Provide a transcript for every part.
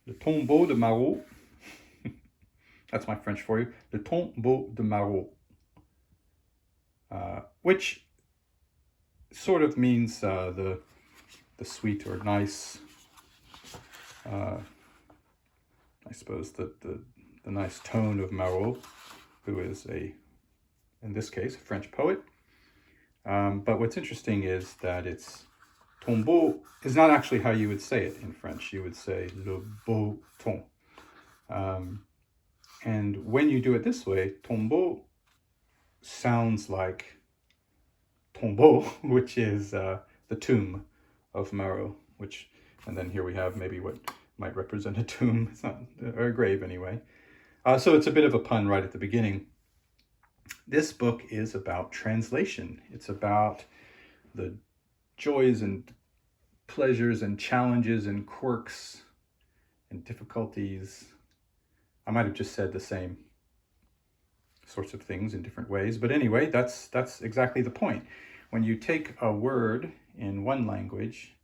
Le tombeau de Marot. That's my French for you. Le Ton Beau de Marot. Which sort of means the sweet or nice, I suppose the nice tone of Marot, who is in this case, a French poet. But what's interesting is that it's tombeau is not actually how you would say it in French. You would say le beau ton. And when you do it this way, tombeau sounds like tombeau, which is the tomb of Marot, and then here we have maybe what might represent a tomb. It's not, or a grave anyway. So it's a bit of a pun right at the beginning. This book is about translation. It's about the joys and pleasures and challenges and quirks and difficulties. I might have just said the same sorts of things in different ways, but anyway, that's exactly the point. When you take a word in one language,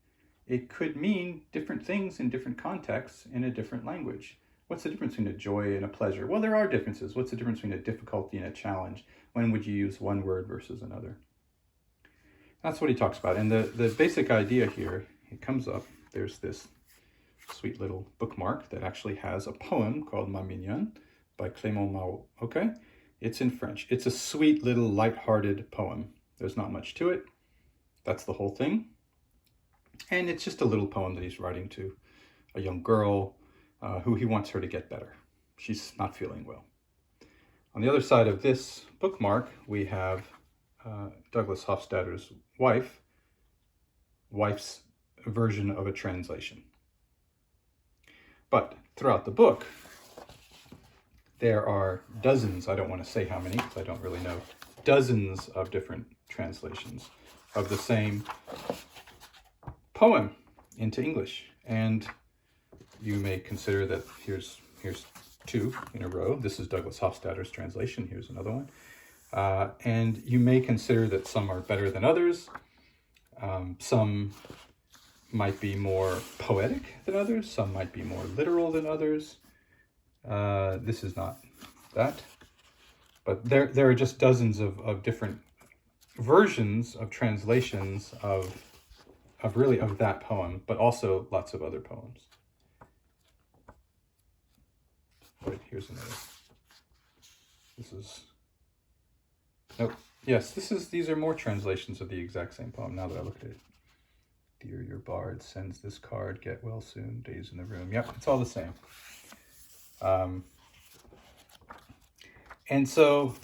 it could mean different things in different contexts in a different language. What's the difference between a joy and a pleasure? Well, there are differences. What's the difference between a difficulty and a challenge? When would you use one word versus another? That's what he talks about. And the basic idea here, it comes up, there's this sweet little bookmark that actually has a poem called Ma Mignonne by Clément Marot, okay? It's in French. It's a sweet little light-hearted poem. There's not much to it. That's the whole thing. And it's just a little poem that he's writing to a young girl who he wants her to get better. She's not feeling well. On the other side of this bookmark, we have Douglas Hofstadter's wife's version of a translation. But throughout the book, there are dozens, I don't want to say how many because I don't really know, dozens of different translations of the same poem into English. And you may consider that here's two in a row. This is Douglas Hofstadter's translation. Here's another one. And you may consider that some are better than others. Some might be more poetic than others. Some might be more literal than others. This is not that. But there are just dozens of different versions of translations of that poem, but also lots of other poems. Wait, here's another. These are more translations of the exact same poem now that I look at it. Dear, your bard sends this card, get well soon, days in the room. Yep, it's all the same. And so,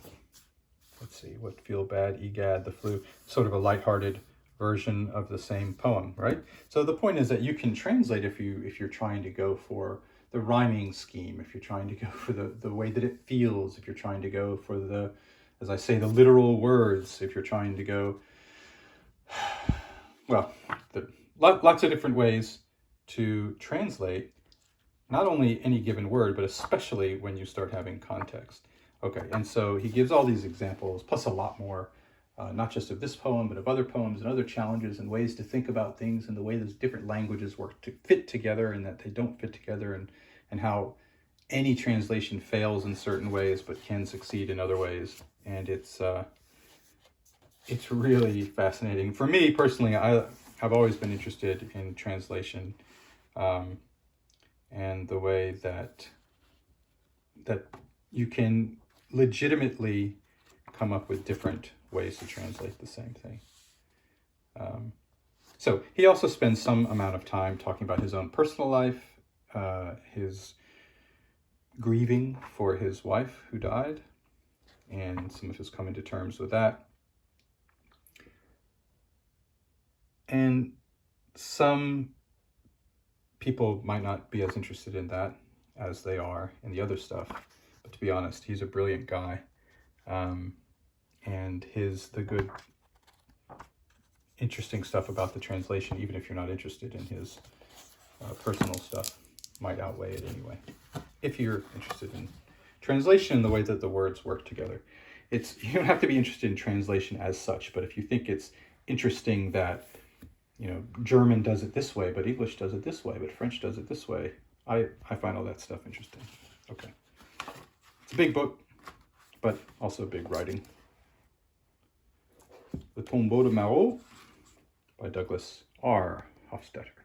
let's see, what feel bad, egad, the flu, sort of a lighthearted version of the same poem, right? So the point is that you can translate if you're trying to go for the rhyming scheme, if you're trying to go for the way that it feels, if you're trying to go for the, as I say, the literal words, if you're trying to go, well, lots of different ways to translate not only any given word, but especially when you start having context. Okay, and so he gives all these examples, plus a lot more, not just of this poem, but of other poems and other challenges and ways to think about things and the way those different languages work to fit together and that they don't fit together, and how any translation fails in certain ways but can succeed in other ways. And it's really fascinating. For me personally, I've always been interested in translation and the way that you can legitimately come up with different ways to translate the same thing. So he also spends some amount of time talking about his own personal life, his grieving for his wife who died, and some of his coming to terms with that. And some people might not be as interested in that as they are in the other stuff. But to be honest, he's a brilliant guy. And the good, interesting stuff about the translation, even if you're not interested in his personal stuff, might outweigh it anyway. If you're interested in translation and the way that the words work together. You don't have to be interested in translation as such, but if you think it's interesting that, German does it this way, but English does it this way, but French does it this way, I find all that stuff interesting. Okay. It's a big book, but also big writing. The Ton Beau de Marot by Douglas R. Hofstadter.